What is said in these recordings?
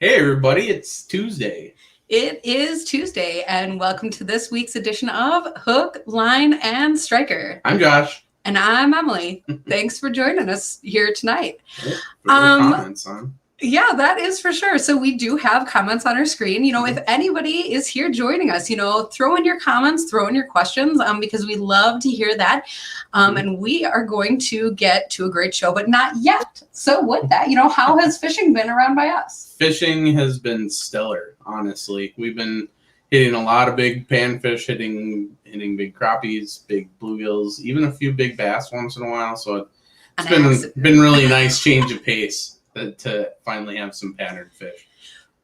Hey everybody, it's Tuesday. It is Tuesday, and welcome to this week's edition of Hook, Line, and Striker. I'm Josh. And I'm Emily. Thanks for joining us here tonight. Comments on. Yeah, that is for sure. So we do have comments on our screen. If anybody is here joining us, throw in your comments, throw in your questions, because we love to hear that. And we are going to get to a great show, but not yet. So with that, how has fishing been around by us? Fishing has been stellar, honestly. We've been hitting a lot of big panfish, hitting big crappies, big bluegills, even a few big bass once in a while. So it's been really nice change of pace to finally have some patterned fish.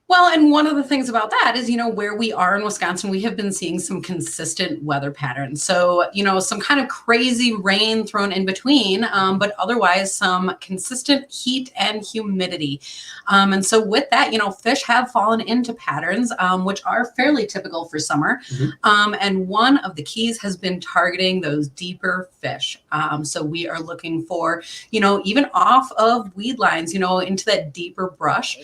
Well, and one of the things about that is, where we are in Wisconsin, we have been seeing some consistent weather patterns. So, some kind of crazy rain thrown in between, but otherwise some consistent heat and humidity. And so with that, fish have fallen into patterns, which are fairly typical for summer. And one of the keys has been targeting those deeper fish. So we are looking for, even off of weed lines, into that deeper brush.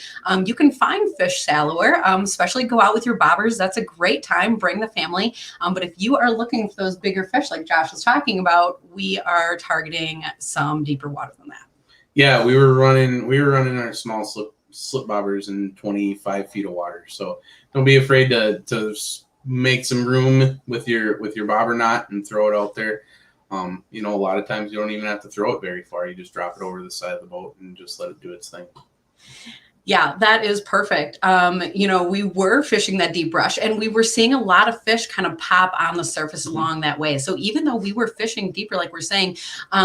You can find fish shallower, especially go out with your bobbers. That's a great time. Bring the family. But if you are looking for those bigger fish, like Josh was talking about, we are targeting some deeper water than that. Yeah, we were running our small slip bobbers in 25 feet of water. So don't be afraid to make some room with your bobber knot and throw it out there. A lot of times you don't even have to throw it very far. You just drop it over the side of the boat and just let it do its thing. Yeah, that is perfect. We were fishing that deep brush and we were seeing a lot of fish kind of pop on the surface along that way. So even though we were fishing deeper, like we're saying,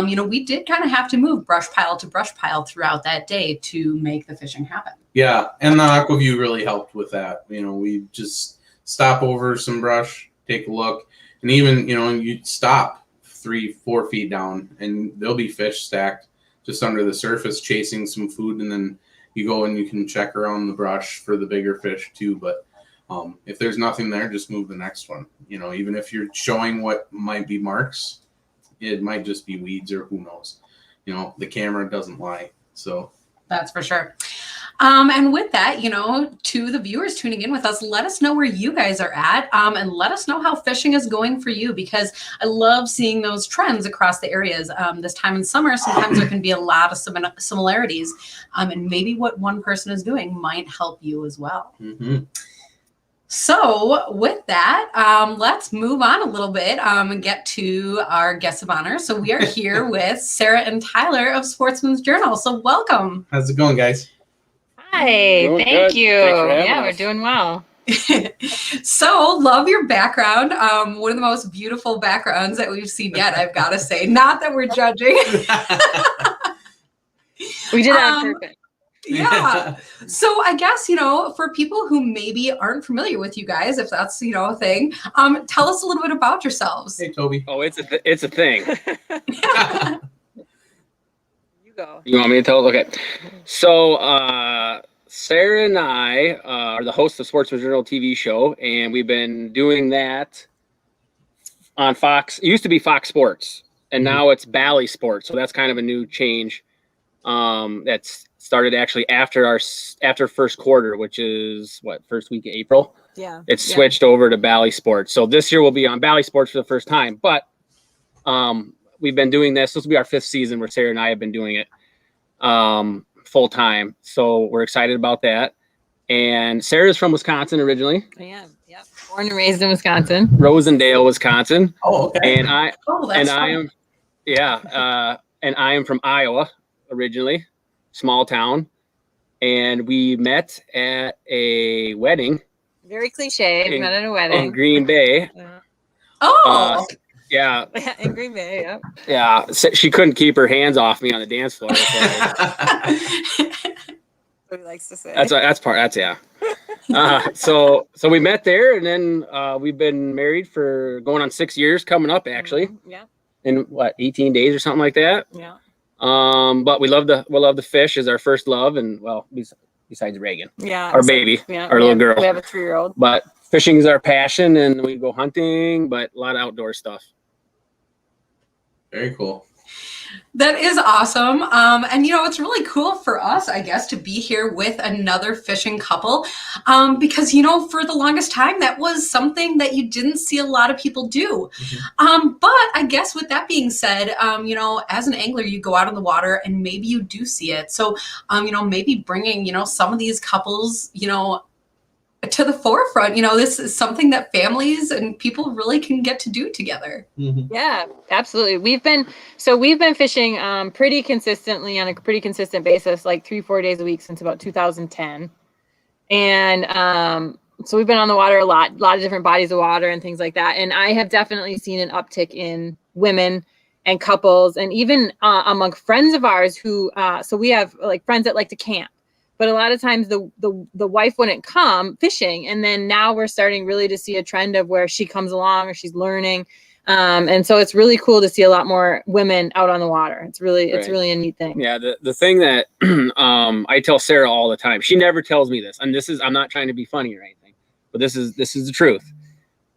we did kind of have to move brush pile to brush pile throughout that day to make the fishing happen. Yeah, and the AquaView really helped with that. We just stop over some brush, take a look, and even, you stop 3-4 feet down and there'll be fish stacked just under the surface chasing some food, and then you go and you can check around the brush for the bigger fish too. But if there's nothing there, just move the next one. Even if you're showing what might be marks, it might just be weeds or who knows. The camera doesn't lie. So that's for sure. And with that, to the viewers tuning in with us, let us know where you guys are at, and let us know how fishing is going for you, because I love seeing those trends across the areas. This time in summer, sometimes there can be a lot of similarities, and maybe what one person is doing might help you as well. So with that, let's move on a little bit and get to our guests of honor. So we are here with Sara and Tyler of Sportsman's Journal. So welcome. How's it going, guys? Hi, thank you. Yeah, we're doing well. So love your background. One of the most beautiful backgrounds that we've seen yet, I've got to say. Not that we're judging. We did it on purpose. Yeah. So I guess, for people who maybe aren't familiar with you guys, if that's, a thing, tell us a little bit about yourselves. Hey, Toby. Oh, it's a thing. Go. You want me to tell? Okay. So Sara and I are the hosts of Sportsman Journal TV show, and we've been doing that on Fox. It used to be Fox Sports, and now it's Bally Sports. So that's kind of a new change. That's started actually after first quarter, which is first week of April. Yeah. It's switched over to Bally Sports. So this year we'll be on Bally Sports for the first time, but we've been doing this. This will be our 5th season where Sara and I have been doing it full time. So we're excited about that. And Sarah's from Wisconsin originally. I am. Yep. Born and raised in Wisconsin. Rosendale, Wisconsin. Oh, okay. And I am and I am from Iowa originally, small town. And we met at a wedding. Very cliche. Met at a wedding in Green Bay. Yeah. In Green Bay, yeah. Yeah. So she couldn't keep her hands off me on the dance floor. What he likes to say. So we met there, and then we've been married for going on 6 years coming up, actually. Yeah. In 18 days or something like that. Yeah. But we love the fish as our first love, and besides Reagan. Yeah. Our baby. Yeah. Our little girl. We have a 3-year-old. But fishing is our passion, and we go hunting, but a lot of outdoor stuff. Very cool. That is awesome. And it's really cool for us, I guess, to be here with another fishing couple. Because, for the longest time, that was something that you didn't see a lot of people do. But I guess with that being said, as an angler, you go out in the water and maybe you do see it. So, maybe bringing, some of these couples, to the forefront. This is something that families and people really can get to do together. Yeah, absolutely. We've been fishing pretty consistently on a pretty consistent basis, like 3-4 days a week since about 2010. And so we've been on the water a lot of different bodies of water and things like that. And I have definitely seen an uptick in women and couples, and even among friends of ours who so we have like friends that like to camp. But a lot of times the wife wouldn't come fishing. And then now we're starting really to see a trend of where she comes along or she's learning. And so it's really cool to see a lot more women out on the water. It's really a neat thing. Yeah. The thing that I tell Sarah all the time, she never tells me this. And I'm not trying to be funny or anything, but this is the truth.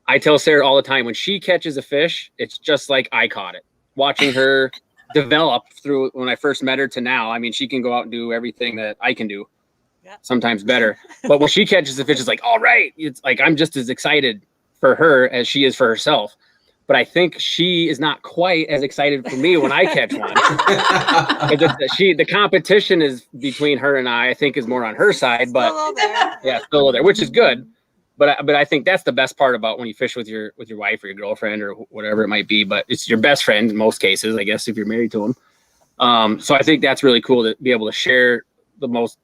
I tell Sarah all the time, when she catches a fish, it's just like I caught it. Watching her develop through when I first met her to now. I mean, she can go out and do everything that I can do, sometimes better. But when she catches the fish, it's like, all right, it's like I'm just as excited for her as she is for herself. But I think she is not quite as excited for me when I catch one. The competition is between her and I think is more on her side, but still there, which is good. But I think that's the best part about when you fish with your wife or your girlfriend or whatever it might be. But it's your best friend in most cases, I guess, if you're married to them. So I think that's really cool to be able to share. The most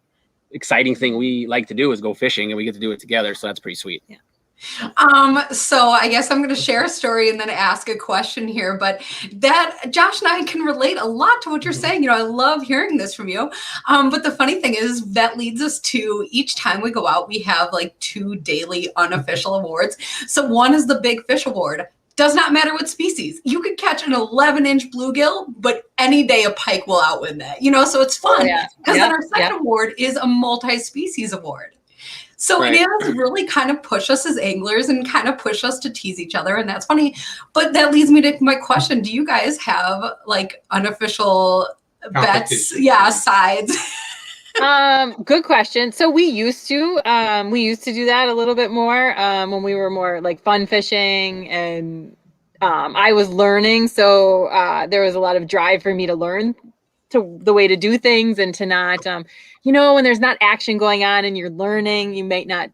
exciting thing we like to do is go fishing, and we get to do it together. So that's pretty sweet. Yeah. So I guess I'm going to share a story and then ask a question here, but that Josh and I can relate a lot to what you're saying. I love hearing this from you. But the funny thing is that leads us to each time we go out, we have like 2 daily unofficial awards. So one is the Big Fish Award. Does not matter what species. You could catch an 11-inch bluegill, but any day a pike will outwin that, so it's fun because then our second award is a multi-species award. So it is really kind of push us as anglers and kind of push us to tease each other. And that's funny. But that leads me to my question. Do you guys have like unofficial bets? Yeah, sides. Good question. So we used to do that a little bit more when we were more like fun fishing, and I was learning. So there was a lot of drive for me to learn the way to do things and to not, when there's not action going on and you're learning, you might not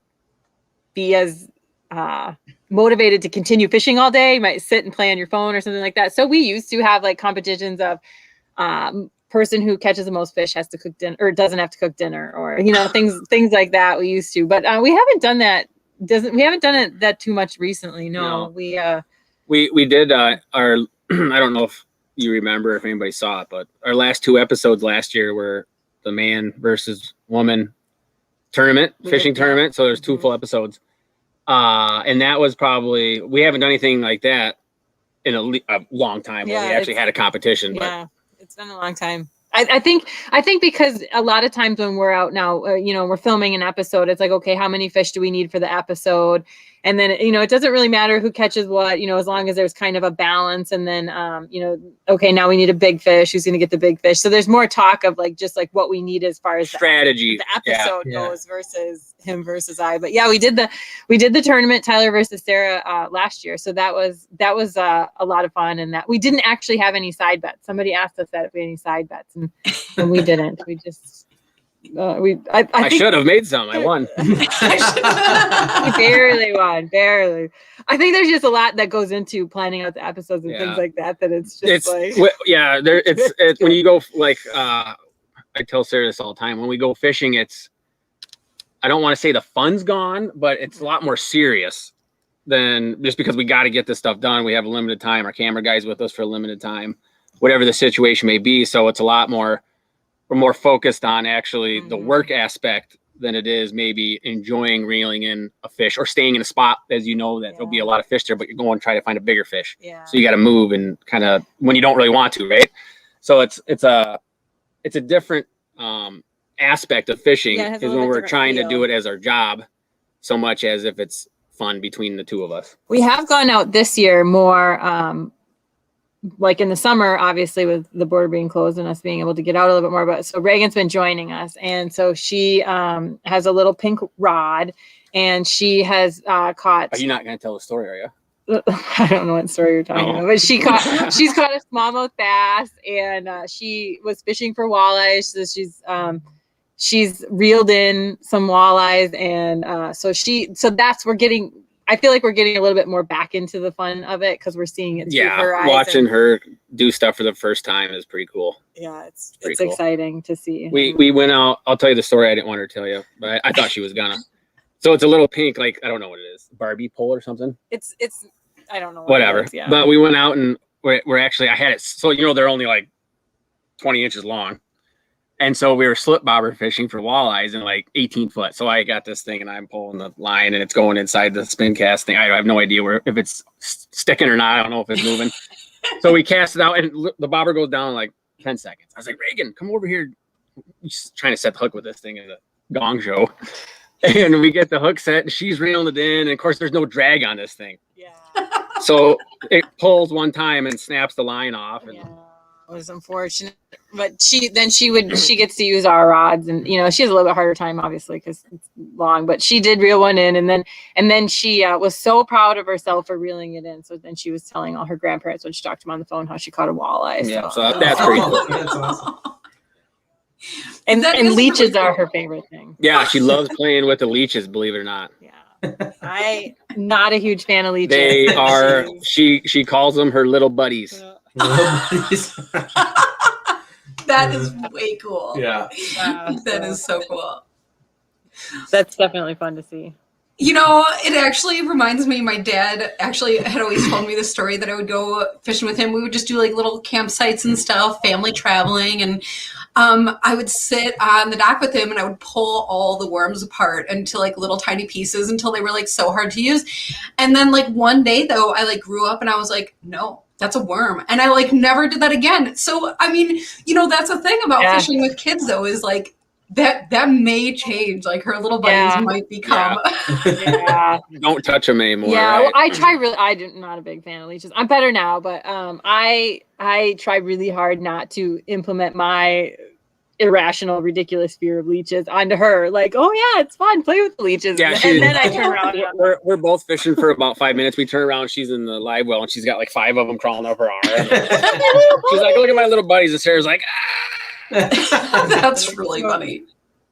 be as motivated to continue fishing all day. You might sit and play on your phone or something like that. So we used to have like competitions of person who catches the most fish has to cook dinner or doesn't have to cook dinner, or things like that. We used to, but we haven't done that. We haven't done it that too much recently. No. We did our I don't know if you remember, if anybody saw it, but our last 2 episodes last year were the man versus woman tournament, fishing tournament. So there's 2 full episodes. And that was probably, we haven't done anything like that in a long time where we actually had a competition. Yeah, it's been a long time. I think because a lot of times when we're out now, we're filming an episode, it's like, okay, how many fish do we need for the episode? And then, it doesn't really matter who catches what, as long as there's kind of a balance. And then, okay, now we need a big fish. Who's going to get the big fish? So there's more talk of like, just like what we need as far as strategy, the episode goes versus him versus I. But yeah, we did the tournament, Tyler versus Sarah, last year. So that was a lot of fun. And that we didn't actually have any side bets. Somebody asked us that if we had any side bets, and we didn't. We just. I should have made some. I won. Barely won. Barely. I think there's just a lot that goes into planning out the episodes and things like that. That it's just it's when you go like I tell Sarah this all the time. When we go fishing, I don't want to say the fun's gone, but it's a lot more serious than just because we got to get this stuff done. We have a limited time. Our camera guy's with us for a limited time, whatever the situation may be. So it's a lot more. We're more focused on actually the work aspect than it is maybe enjoying reeling in a fish or staying in a spot, as that there'll be a lot of fish there, but you're going to try to find a bigger fish. Yeah. So you got to move and kind of when you don't really want to, right? So it's a different aspect of fishing is when we're trying to do it as our job so much as if it's fun between the 2 of us. We have gone out this year more like in the summer, obviously with the border being closed and us being able to get out a little bit more. But so Reagan's been joining us. And so she has a little pink rod and she has caught. Are you not going to tell the story, are you? I don't know what story you're talking about, but she's caught a smallmouth bass and she was fishing for walleyes. So she's reeled in some walleyes and I feel like we're getting a little bit more back into the fun of it because we're seeing it through her eyes. Watching her do stuff for the first time is pretty cool. Yeah, it's cool. exciting to see. We went out. I'll tell you the story. I didn't want her to tell you, but I thought she was gonna. So it's a little pink, like I don't know what it is, Barbie pole or something. It's I don't know. Whatever. It is, yeah. But we went out and we're actually I had it. So they're only like 20 inches long. And so we were slip bobber fishing for walleyes and like 18 foot. So I got this thing and I'm pulling the line and it's going inside the spin cast thing. I have no idea if it's sticking or not. I don't know if it's moving. So we cast it out and the bobber goes down in like 10 seconds. I was like, Reagan, come over here. He's trying to set the hook with this thing in a gong show. And we get the hook set and she's reeling it in. And of course, there's no drag on this thing. Yeah. So it pulls one time and snaps the line off. And it was unfortunate, but she gets to use our rods, and she has a little bit harder time, obviously, because it's long. But she did reel one in, and then she was so proud of herself for reeling it in. So then she was telling all her grandparents when she talked to them on the phone how she caught a walleye. Yeah, so that's pretty cool. That's awesome. And leeches are her favorite thing. Yeah, she loves playing with the leeches, believe it or not. Yeah. I'm not a huge fan of leeches. They are. She calls them her little buddies. That is way cool. Yeah. That is so cool. That's definitely fun to see. It actually reminds me, my dad actually had always told me the story that I would go fishing with him. We would just do like little campsites and stuff, family traveling. And I would sit on the dock with him and I would pull all the worms apart into like little tiny pieces until they were like so hard to use. And then like one day though, I like grew up and I was like, no, that's a worm. And I like never did that again. So, I mean, that's a thing about fishing with kids though, is like, that may change. Like her little buddies might become. Yeah. Don't touch them anymore. Yeah, right? well, I'm not a big fan of leeches. I'm better now, but I try really hard not to implement my irrational, ridiculous fear of leeches onto her. Like, oh yeah, it's fun, play with the leeches. Yeah, and then I turn around. We're both fishing for about 5 minutes. We turn around, she's in the live well, and she's got like 5 of them crawling up her arm. She's like, look at my little buddies, and Sarah's like, That's really funny.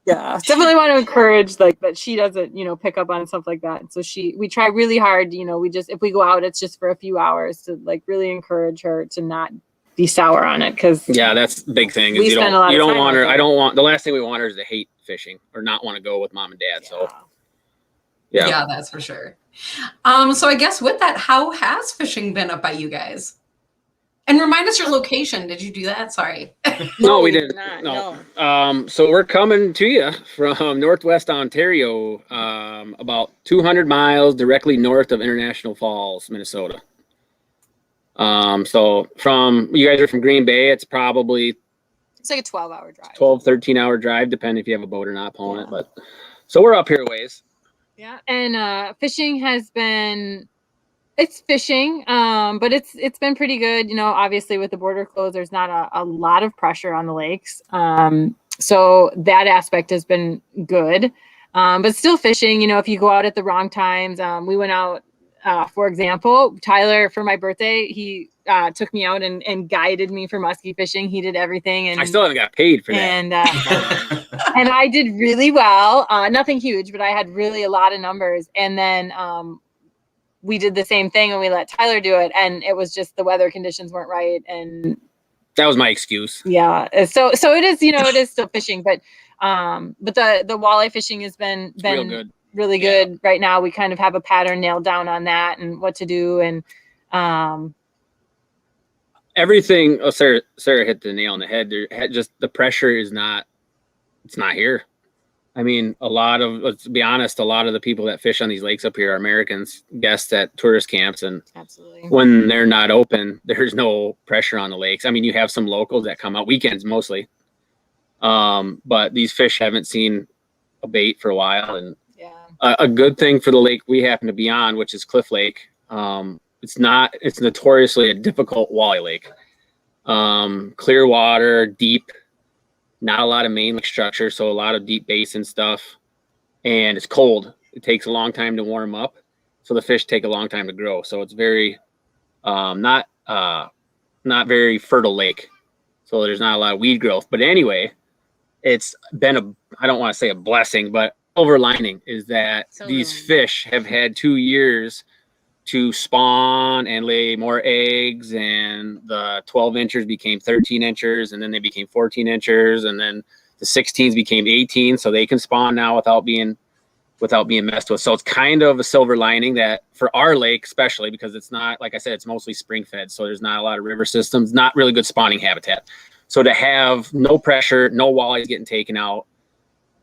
Yeah, definitely want to encourage like that she doesn't, pick up on stuff like that. And so we try really hard, if we go out, it's just for a few hours to like really encourage her to not be sour on it. Cause that's the big thing. Is you don't want her. The last thing we want her is to hate fishing or not want to go with mom and dad. So yeah, that's for sure. So I guess with that, how has fishing been up by you guys? And remind us your location. Did you do that? Sorry. No, we didn't. No. So we're coming to you from Northwest Ontario, about 200 miles directly north of International Falls, Minnesota. So you guys are from Green Bay. It's like a 12-hour drive. 13-hour drive, depending if you have a boat or not pulling it. But so we're up here a ways. Yeah. And fishing has been... It's fishing, but it's been pretty good. Obviously with the border closed, there's not a lot of pressure on the lakes. So that aspect has been good. But still fishing, if you go out at the wrong times, we went out, for example, Tyler, for my birthday, he took me out and guided me for muskie fishing. He did everything. And I still haven't got paid for that. And, and I did really well. Nothing huge, but I had really a lot of numbers. And then, we did the same thing and we let Tyler do it, and it was just the weather conditions weren't right, and that was my excuse. Yeah, so it is, it is still fishing, but the walleye fishing has been real good. Really good right now. We kind of have a pattern nailed down on that and what to do, and everything. Oh, Sarah hit the nail on the head. Just the pressure is not. It's not here. I mean, let's be honest, a lot of the people that fish on these lakes up here are Americans, guests at tourist camps. And absolutely, when they're not open, there's no pressure on the lakes. I mean, you have some locals that come out weekends mostly. But these fish haven't seen a bait for a while. And a good thing for the lake we happen to be on, which is Cliff Lake, it's notoriously a difficult walleye lake. Clear water, deep, not a lot of main lake structure, so a lot of deep basin stuff, and it's cold. It takes a long time to warm up, so the fish take a long time to grow. So it's very not very fertile lake. So there's not a lot of weed growth. But anyway, it's been I don't want to say a blessing, but silver lining is that these fish have had 2 years to spawn and lay more eggs, and the 12 inchers became 13 inchers, and then they became 14 inchers, and then the 16s became 18, so they can spawn now without being messed with. So it's kind of a silver lining that for our lake, especially because it's not, like I said, it's mostly spring fed, so there's not a lot of river systems, not really good spawning habitat. So to have no pressure, no walleyes getting taken out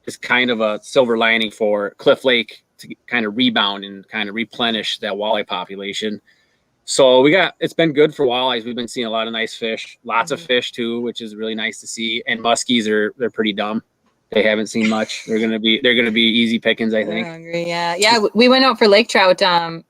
is kind of a silver lining for Cliff Lake to kind of rebound and kind of replenish that walleye population. So it's been good for walleyes. We've been seeing a lot of nice fish, lots of fish too, which is really nice to see. And muskies they're pretty dumb. They haven't seen much. They're gonna be easy pickings, I think. Hungry, yeah. We went out for lake trout, and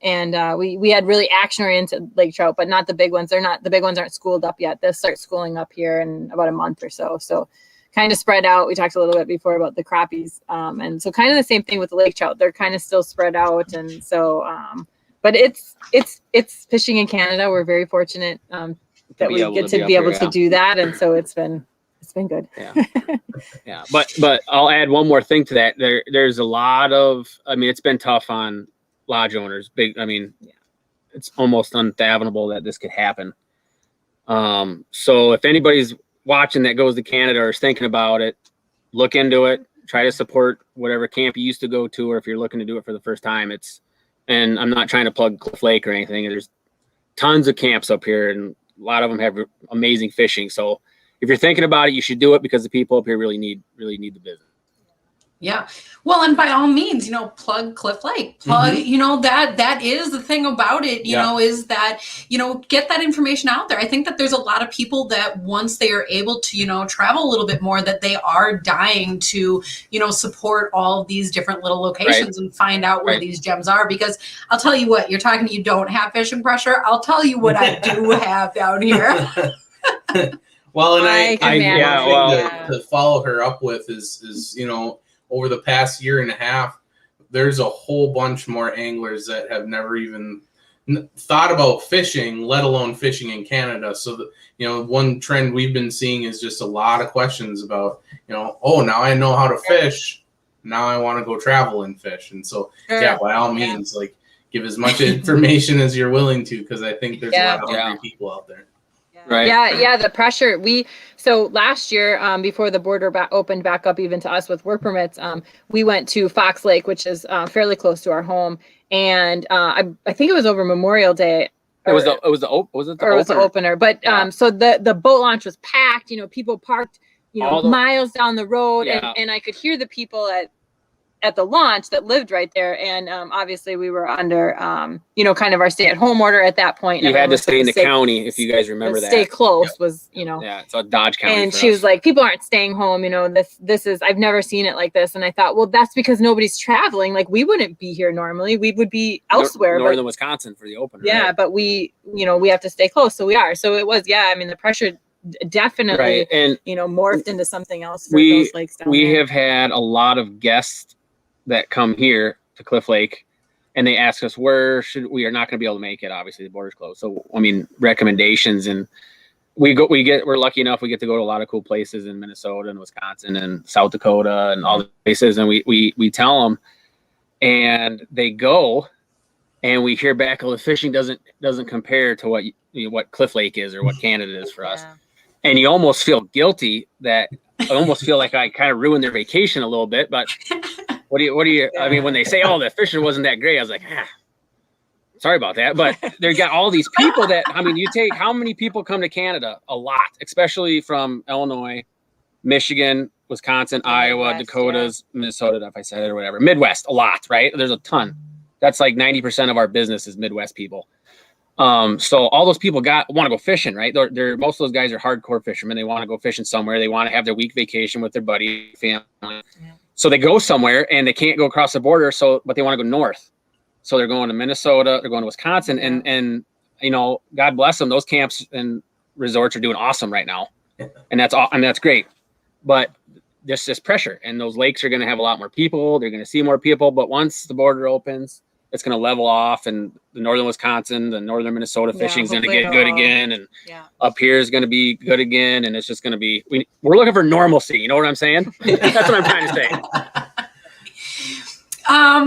we had really action oriented lake trout, but not the big ones. The big ones aren't schooled up yet. They'll start schooling up here in about a month or so. So kind of spread out. We talked a little bit before about the crappies, and so kind of the same thing with the lake trout. They're kind of still spread out, and so but it's fishing in Canada. We're very fortered that we get to be able to do that, and so it's been good. Yeah. But I'll add one more thing to that. There's a lot of, it's been tough on lodge owners. It's almost unfathomable that this could happen. So if anybody's watching that goes to Canada or is thinking about it, look into it. Try to support whatever camp you used to go to, or if you're looking to do it for the first time. And I'm not trying to plug Cliff Lake or anything. There's tons of camps up here, and a lot of them have amazing fishing. So if you're thinking about it, you should do it because the people up here really need the business. Yeah. Well, and by all means, plug Cliff Lake, plug, that is the thing about it, is that, get that information out there. I think that there's a lot of people that once they are able to, travel a little bit more, that they are dying to, support all of these different little locations and find out where these gems are. Because I'll tell you what, you're talking, you don't have fishing pressure. I'll tell you what I do have down here. Well, and to follow her up with is over the past year and a half, there's a whole bunch more anglers that have never even thought about fishing, let alone fishing in Canada. So one trend we've been seeing is just a lot of questions about, oh, now I know how to fish. Now I want to go travel and fish. And so, by all means, give as much information as you're willing to, because I think there's a lot of hungry people out there. Right. Yeah. The pressure. So last year, before the border opened back up even to us with work permits, we went to Fox Lake, which is fairly close to our home, and I think it was over Memorial Day. It was the opener. But so the boat launch was packed. People parked miles down the road, and I could hear the people at the launch that lived right there. And obviously we were under, kind of our stay-at-home order at that point. You had to stay in the county, if you guys remember that. Stay close was, Yeah, it's a Dodge County. And she was like, people aren't staying home. This is, I've never seen it like this. And I thought, well, that's because nobody's traveling. Like, we wouldn't be here normally. We would be elsewhere. Northern Wisconsin for the opener. Yeah, right? But we have to stay close. So we are. So it was, the pressure definitely, and morphed into something else for those lakes down there. We have had a lot of guests that come here to Cliff Lake, and they ask us where we are not going to be able to make it. Obviously the border's closed. So, recommendations, and we're lucky enough. We get to go to a lot of cool places in Minnesota and Wisconsin and South Dakota and all the places. And we tell them, and they go, and we hear back, oh, the fishing doesn't compare to what Cliff Lake is or what Canada is for us. And you almost feel guilty that I almost feel like I kind of ruined their vacation a little bit, but what do you, when they say, oh, the fishing wasn't that great, I was like, sorry about that. But they got all these people that, you take, how many people come to Canada? A lot, especially from Illinois, Michigan, Wisconsin, Iowa, Dakotas, Minnesota, if I said it or whatever. Midwest, a lot, right? There's a ton. That's like 90% of our business is Midwest people. So all those people want to go fishing, right? Most of those guys are hardcore fishermen. They want to go fishing somewhere. They want to have their week vacation with their buddy, family. Yeah. So they go somewhere and they can't go across the border. But they want to go north. So they're going to Minnesota, they're going to Wisconsin. And God bless them. Those camps and resorts are doing awesome right now. And that's great. But there's this pressure, and those lakes are going to have a lot more people. They're going to see more people. But once the border opens, it's going to level off, and the northern Wisconsin, the northern Minnesota fishing is going to get good again, and up here is going to be good again, and it's just going to be we're looking for normalcy. You know what I'm saying? That's what I'm trying to say.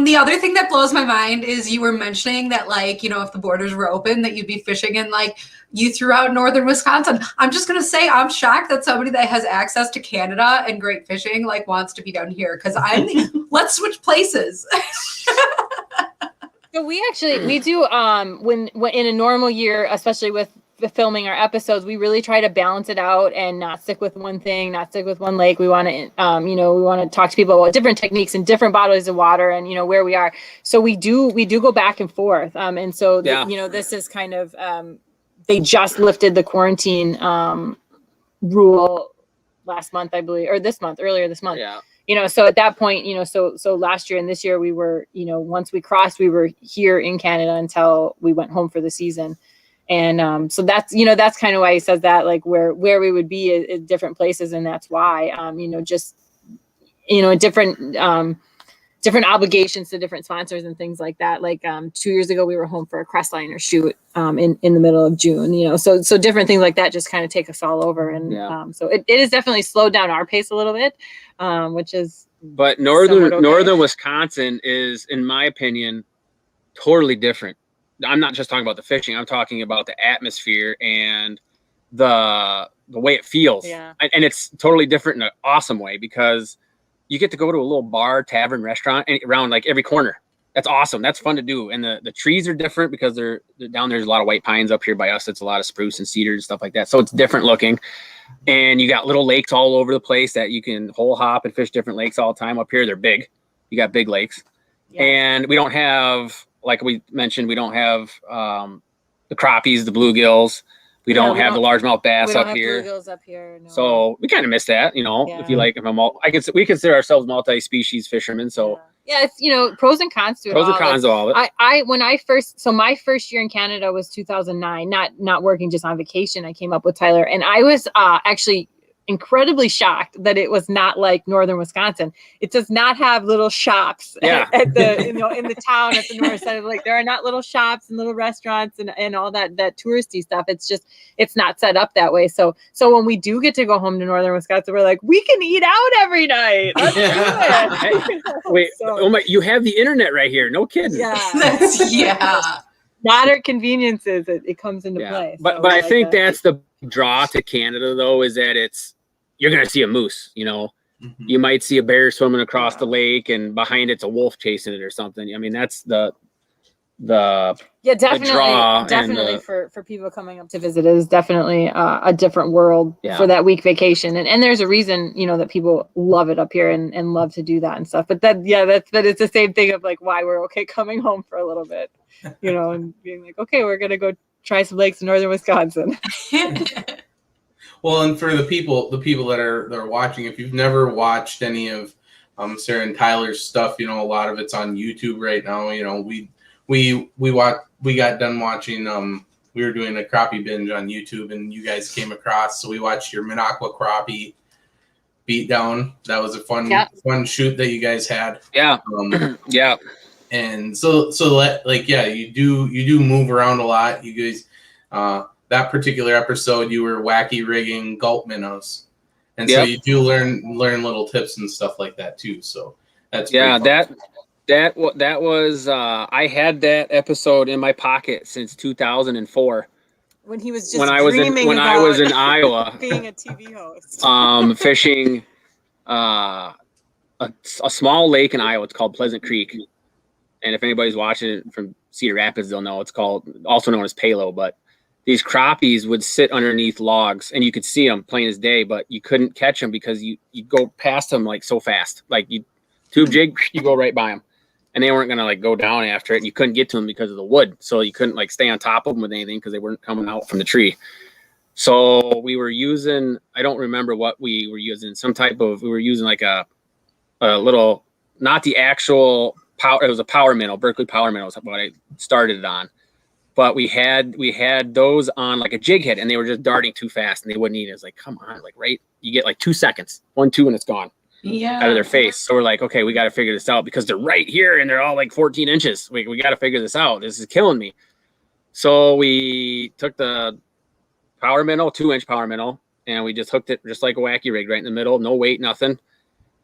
The other thing that blows my mind is you were mentioning that, like, if the borders were open, that you'd be fishing in, like, you threw out northern Wisconsin. I'm just going to say I'm shocked that somebody that has access to Canada and great fishing, like, wants to be down here, because let's switch places. So we do when in a normal year, especially with the filming our episodes, we really try to balance it out and not stick with one thing, not stick with one lake. We want to we want to talk to people about different techniques and different bodies of water and where we are. So we do go back and forth. And so this is kind of they just lifted the quarantine rule last month, I believe, or earlier this month. Yeah. So at that point, so last year and this year we were, once we crossed, we were here in Canada until we went home for the season. And so that's, that's kind of why he says that, like where we would be at different places. And that's why, different obligations to different sponsors and things like that. Like 2 years ago, we were home for a Crestliner shoot in the middle of June, so different things like that just kind of take us all over. And so it is definitely slowed down our pace a little bit, which is. But northern Wisconsin is, in my opinion, totally different. I'm not just talking about the fishing. I'm talking about the atmosphere and the way it feels. Yeah. And it's totally different in an awesome way, because you get to go to a little bar, tavern, restaurant around like every corner. That's awesome. That's fun to do. And the trees are different because they're down there's a lot of white pines. Up here by us, it's a lot of spruce and cedars and stuff like that. So it's different looking. And you got little lakes all over the place that you can hole hop and fish different lakes all the time. Up here, they're big. You got big lakes. Yeah. And we don't have, like we mentioned, we don't have the crappies, the bluegills. We don't have the largemouth bass up here. Bluegills up here. No. So we kind of miss that, if you like. We consider ourselves multi-species fishermen. So yeah, it's pros and cons to it. Pros and cons of all of it. My first year in Canada was 2009. Not working, just on vacation. I came up with Tyler, and I was actually incredibly shocked that it was not like northern Wisconsin. It does not have little shops at the in the town at the north side of the lake. There are not little shops and little restaurants and all that touristy stuff. It's not set up that way. So when we do get to go home to northern Wisconsin, we're like, we can eat out every night. Let's do it. Wait, oh my! You have the internet right here. No kidding. Yeah. Moderate conveniences, it comes into play. But I think that's the draw to Canada, though, is that you're going to see a moose. Mm-hmm. You might see a bear swimming across the lake, and behind it's a wolf chasing it or something. I mean, that's the definitely draw. Definitely for people coming up to visit, it is definitely a different world for that week vacation. And there's a reason, that people love it up here and love to do that and stuff. But it's the same thing of like why we're okay coming home for a little bit, and being like, okay, we're gonna go try some lakes in northern Wisconsin. Well, and for the people that are watching, if you've never watched any of Sara and Tyler's stuff, a lot of it's on YouTube right now. We got done watching. We were doing a crappie binge on YouTube, and you guys came across. So we watched your Minocqua crappie beatdown. That was a fun shoot that you guys had. Yeah. Yeah. And so you do move around a lot. You guys, that particular episode, you were wacky rigging gulp minnows, and so you do learn little tips and stuff like that too. So that's that was I had that episode in my pocket since 2004. When he was just I was in Iowa being a TV host, fishing a small lake in Iowa. It's called Pleasant Creek. And if anybody's watching it from Cedar Rapids, they'll know it's also known as Palo. But these crappies would sit underneath logs, and you could see them plain as day, but you couldn't catch them because you go past them like so fast. Like you tube jig, you go right by them, and they weren't gonna like go down after it. And you couldn't get to them because of the wood, so you couldn't like stay on top of them with anything because they weren't coming out from the tree. So we were using, I don't remember what we were using, we were using like a little, not the actual. It was a power minnow, Berkeley power minnow is what I started it on. But we had those on like a jig head, and they were just darting too fast, and they wouldn't eat it. It's like, come on, like you get like 2 seconds, 1, 2, and it's gone out of their face. So we're like, okay, we got to figure this out because they're right here and they're all like 14 inches. We got to figure this out. This is killing me. So we took the power minnow, 2-inch power minnow, and we just hooked it just like a wacky rig right in the middle, no weight, nothing.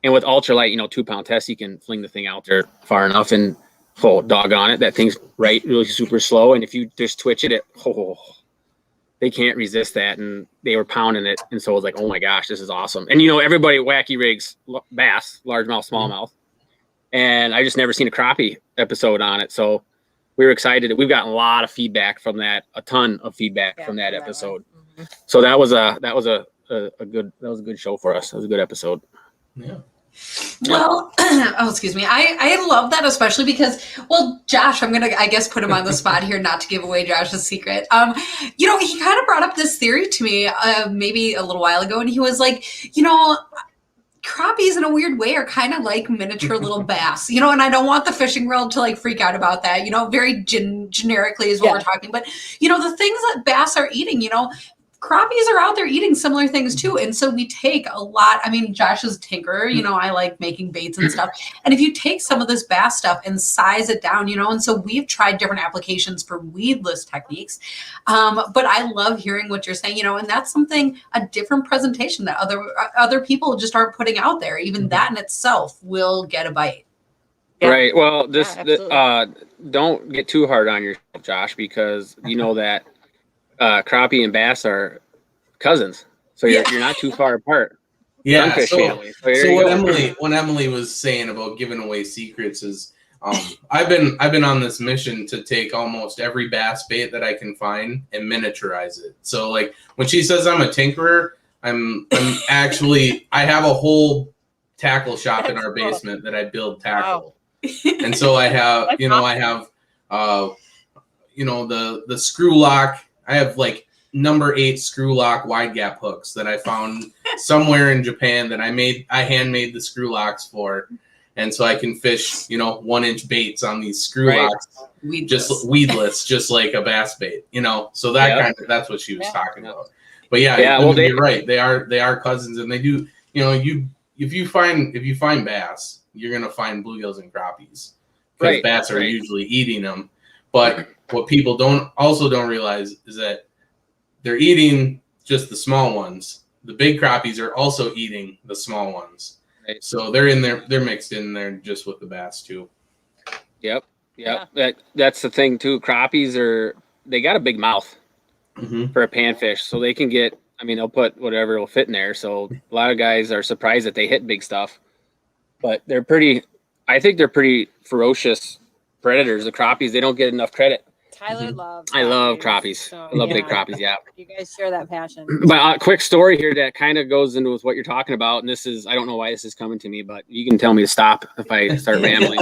And with ultralight, 2-pound test, you can fling the thing out there far enough and doggone it, that thing's really super slow. And if you just twitch it, they can't resist that. And they were pounding it. And so it was like, oh my gosh, this is awesome. And everybody wacky rigs bass, largemouth, smallmouth. And I just never seen a crappie episode on it. So we were excited. We've gotten a lot of feedback from that, a ton of feedback from that episode. Mm-hmm. So that was a good show for us. That was a good episode. Yeah. Well, excuse me. I love that, especially because, Josh, I'm going to, I guess, put him on the spot here, not to give away Josh's secret. He kind of brought up this theory to me maybe a little while ago, and he was like, crappies in a weird way are kind of like miniature little bass, and I don't want the fishing world to like freak out about that, very generically is what we're talking. But, the things that bass are eating, crappies are out there eating similar things too. And so we take a lot. I mean, Josh is a tinkerer, I like making baits and stuff. And if you take some of this bass stuff and size it down, and so we've tried different applications for weedless techniques. But I love hearing what you're saying, and that's something, a different presentation that other people just aren't putting out there. Even that in itself will get a bite. Yeah. Right. Well, don't get too hard on yourself, Josh, because that crappie and bass are cousins, so you're not too far apart. Yeah. So what Emily was saying about giving away secrets is, I've been on this mission to take almost every bass bait that I can find and miniaturize it. So like when she says I'm a tinkerer, I'm actually, I have a whole tackle shop in our basement that I build tackle. Wow. And so I have, the screw lock. I have like number 8 screw lock wide gap hooks that I found somewhere in Japan that I handmade the screw locks for. And so I can fish, 1-inch baits on these screw locks, just weedless, just like a bass bait, so that that's what she was talking about. But you're right. They are cousins, and they do, if you find bass, you're going to find bluegills and crappies because bass are usually eating them. But what people don't realize is that they're eating just the small ones. The big crappies are also eating the small ones. Right. So they're mixed in there just with the bass too. Yep. Yeah. That's the thing too. Crappies they got a big mouth for a panfish, so they can get, they'll put whatever will fit in there. So a lot of guys are surprised that they hit big stuff, but I think they're pretty ferocious predators. The crappies, they don't get enough credit. Tyler loves. I love crappies. So, I love big crappies. Yeah. You guys share that passion. But a quick story here that kind of goes into with what you're talking about, and this is, I don't know why this is coming to me, but you can tell me to stop if I start rambling.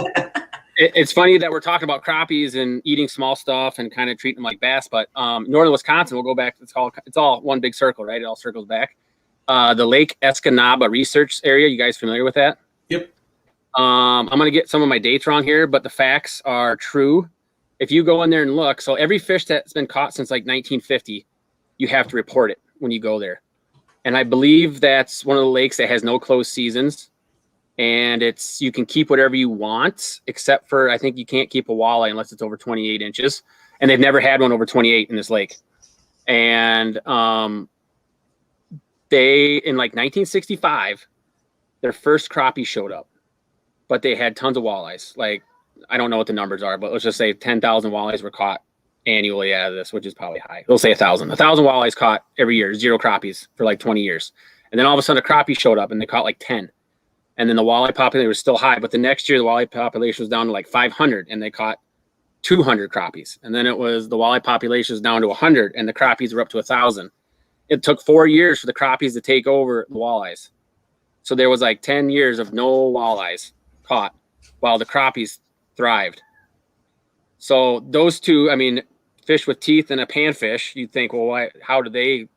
It's funny that we're talking about crappies and eating small stuff and kind of treating them like bass, but northern Wisconsin, we'll go back. It's all one big circle, right? It all circles back. The Lake Escanaba Research Area. You guys familiar with that? Yep. I'm going to get some of my dates wrong here, but the facts are true. If you go in there and look, so every fish that's been caught since like 1950, you have to report it when you go there. And I believe that's one of the lakes that has no closed seasons. And you can keep whatever you want, except for, I think you can't keep a walleye unless it's over 28 inches. And they've never had one over 28 in this lake. And they, in like 1965, their first crappie showed up. But they had tons of walleyes. Like, I don't know what the numbers are, but let's just say 10,000 walleyes were caught annually out of this, which is probably high. We'll say 1,000. 1,000 walleyes caught every year, 0 crappies for like 20 years. And then all of a sudden a crappie showed up and they caught like 10. And then the walleye population was still high. But the next year, the walleye population was down to like 500 and they caught 200 crappies. And then the walleye population was down to 100 and the crappies were up to 1,000. It took 4 years for the crappies to take over the walleyes. So there was like 10 years of no walleyes caught while the crappies thrived. So those two, fish with teeth and a panfish, you'd think, well, how do they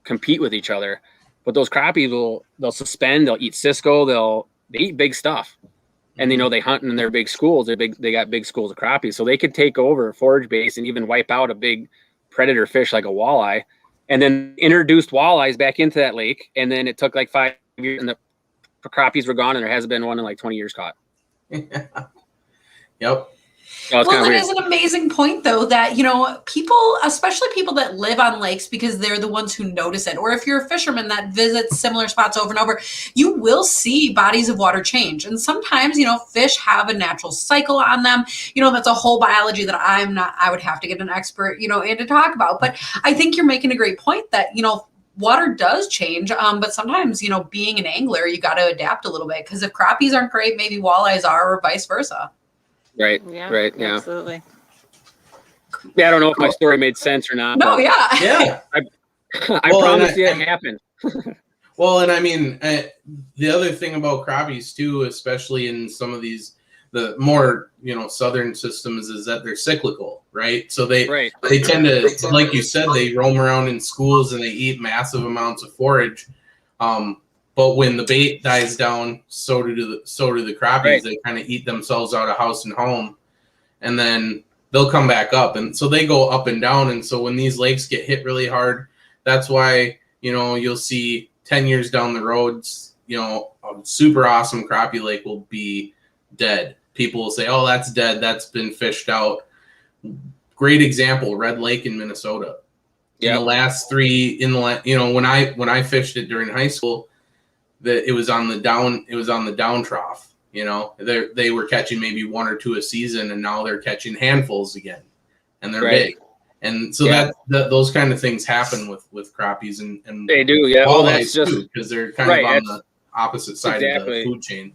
compete with each other? But those crappies they'll suspend, they'll eat Cisco, they eat big stuff. And they hunt in their big schools. They got big schools of crappie, so they could take over a forage base and even wipe out a big predator fish like a walleye, and then introduced walleyes back into that lake. And then it took like 5 years, and the crappies were gone, and there hasn't been one in like 20 years caught. Yep. So Well, it is an amazing point, though, that, people, especially people that live on lakes, because they're the ones who notice it. Or if you're a fisherman that visits similar spots over and over, you will see bodies of water change. And sometimes, fish have a natural cycle on them. That's a whole biology that I would have to get an expert, in to talk about. But I think you're making a great point that, water does change. But sometimes, being an angler, you got to adapt a little bit, because if crappies aren't great, maybe walleyes are, or vice versa. Right. Yeah, right. Yeah. Absolutely. Yeah. I don't know if my story made sense or not. No, yeah. Yeah. I promise you it happened. Well, and I mean, the other thing about crappies too, especially in some of the more, southern systems, is that they're cyclical, right? So they tend to, like you said, they roam around in schools and they eat massive amounts of forage. But when the bait dies down, so do the crappies. Right. They kind of eat themselves out of house and home, and then they'll come back up. And so they go up and down. And so when these lakes get hit really hard, that's why, you'll see 10 years down the roads, a super awesome crappie lake will be dead. People will say, oh, that's dead. That's been fished out. Great example, Red Lake in Minnesota. Yeah. In the last when I fished it during high school, it was on the down trough. They were catching maybe 1 or 2 a season, and now they're catching handfuls again, and they're big. And so that those kind of things happen with crappies and they do. Yeah. Well, that's just because they're kind of on the opposite side of the food chain.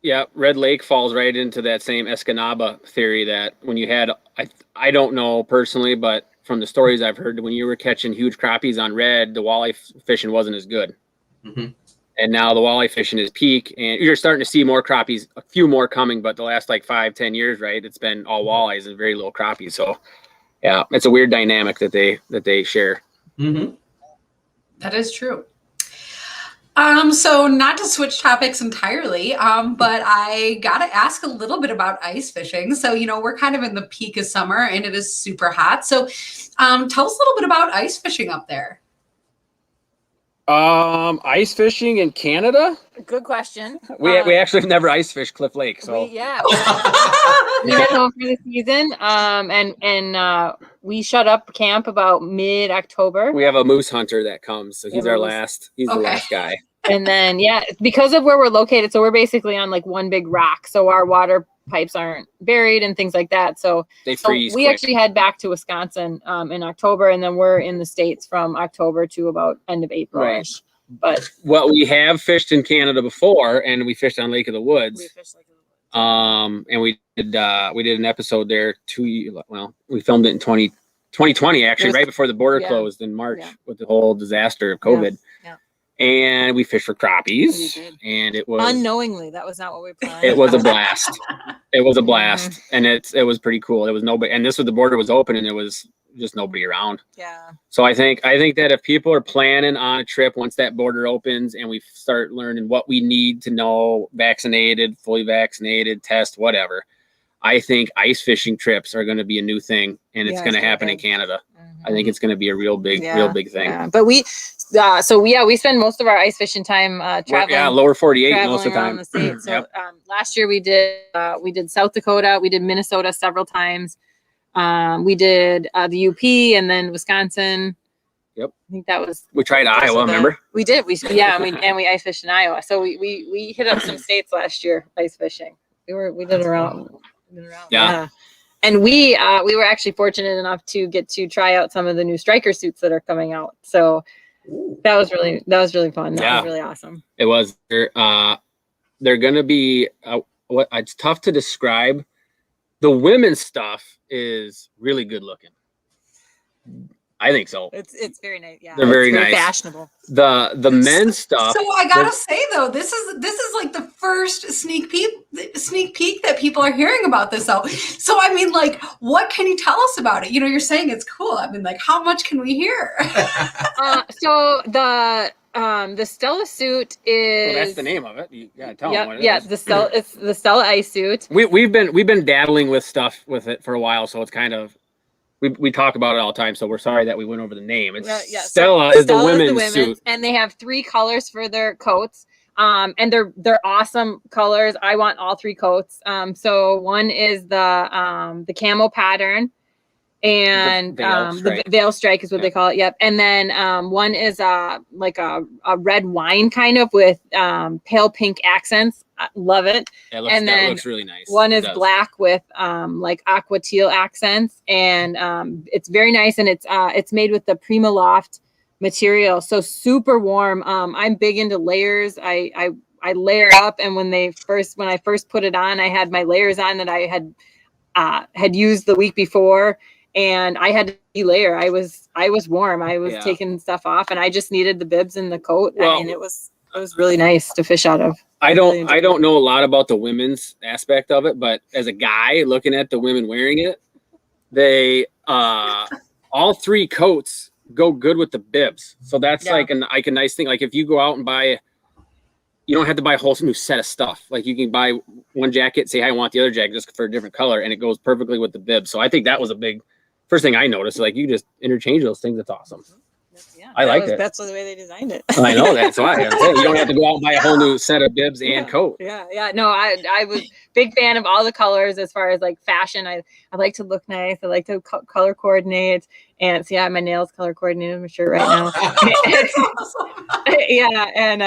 Yeah, Red Lake falls right into that same Escanaba theory that when you had, I don't know personally, but from the stories I've heard, when you were catching huge crappies on Red, the walleye fishing wasn't as good. Mm-hmm. And now the walleye fishing is peak, and you're starting to see more crappies, a few more coming, but the last 5-10 years, right, it's been all walleyes and very little crappies. So, yeah, it's a weird dynamic that they share. Mm-hmm. That is true. So not to switch topics entirely, but I got to ask a little bit about ice fishing. So, we're kind of in the peak of summer and it is super hot. So tell us a little bit about ice fishing up there. Ice fishing in Canada? Good question. We actually have never ice fished Cliff Lake, so we didn't know for the season. And we shut up camp about mid-October. We have a moose hunter that comes, so he's the last guy. And then because of where we're located, so we're basically on one big rock, so our water pipes aren't buried and things like that. So they freeze. We actually head back to Wisconsin in October, and then we're in the States from October to about end of April. Right. But we have fished in Canada before, and we fished on Lake of the Woods. And we did an episode there we filmed it in 2020 actually, right before the border closed in March with the whole disaster of COVID. Yeah. And we fished for crappies, and it was unknowingly, that was not what we planned. It was a blast. And it was pretty cool. It was nobody, and the border was open, and it was just nobody around. Yeah. So I think that if people are planning on a trip, once that border opens and we start learning what we need to know, vaccinated, fully vaccinated, test, whatever, I think ice fishing trips are going to be a new thing, and it's going to happen in Canada. Mm-hmm. I think it's going to be a real big thing. Yeah. But we spend most of our ice fishing time traveling. Yeah, lower 48 most of the time. The state. So last year we did South Dakota, we did Minnesota several times. We did the UP and then Wisconsin. Yep. I think that was. We tried Iowa. Remember? We did. We ice fished in Iowa. So we hit up some states last year ice fishing. We did around. Yeah. And we were actually fortunate enough to get to try out some of the new striker suits that are coming out. So that was really fun. That was really awesome. It was. They're going to be it's tough to describe. The women's stuff is really good looking. I think so. It's very nice. Yeah, they're very nice, fashionable. The men's stuff. So I gotta say though, this is like the first sneak peek that people are hearing about this. So I mean, what can you tell us about it? You're saying it's cool. I mean, how much can we hear? So the Stella suit is. Well, that's the name of it. You gotta tell them what it yeah, is. it's the Stella Ice Suit. We've been dabbling with stuff with it for a while, so it's kind of we talk about it all the time. So we're sorry that we went over the name. It's Stella is the women's suit, and they have 3 colors for their coats. And they're awesome colors. I want all 3 coats. So one is the camo pattern, and the veil strike is what they call it. Yep. And then one is like a red wine kind of with pale pink accents. I love it. Yeah, that looks really nice. One is black with like aqua teal accents, and it's very nice. And it's made with the Prima Loft material, so super warm. I'm big into layers. I layer up, and when I first put it on, I had my layers on that I had used the week before, and I had to de-layer. I was warm. I was taking stuff off, and I just needed the bibs and the coat. Well, I mean, it was really nice to fish out of. I don't know a lot about the women's aspect of it, but as a guy looking at the women wearing it, they all 3 coats go good with the bibs. So that's like a nice thing. Like if you go out and buy, you don't have to buy a whole new set of stuff. Like you can buy one jacket, say, I want the other jacket just for a different color, and it goes perfectly with the bib. So I think that was a big first thing I noticed. Like you just interchange those things. That's awesome. Yeah, I like it. That's the way they designed it. I know that. So you don't have to go out and buy a whole new set of bibs and coat. Yeah. No, I was big fan of all the colors as far as like fashion. I like to look nice. I like to color coordinate. And so my nails color coordinated my shirt right now.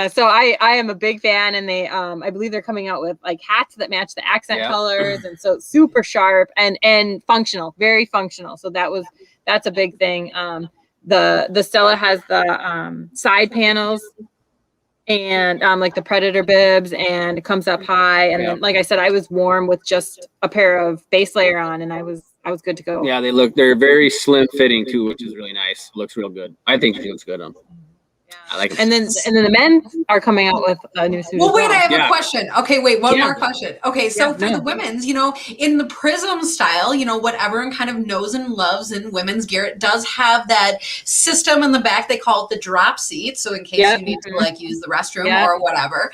So I am a big fan, and they I believe they're coming out with like hats that match the accent colors, and so super sharp and functional, very functional. So that's a big thing. The Stella has the side panels and like the Predator bibs, and it comes up high. And then, like I said, I was warm with just a pair of base layer on, and I was good to go. Yeah, they're very slim fitting too, which is really nice. Looks real good. I think she looks good on. I like it. And then the men are coming out with a new suit. Well, wait, I have a question. Okay, wait, one more Yeah. question. Okay, so for the women's, in the Prism style, what everyone kind of knows and loves in women's gear, it does have that system in the back. They call it the drop seat. So in case you need to like use the restroom or whatever.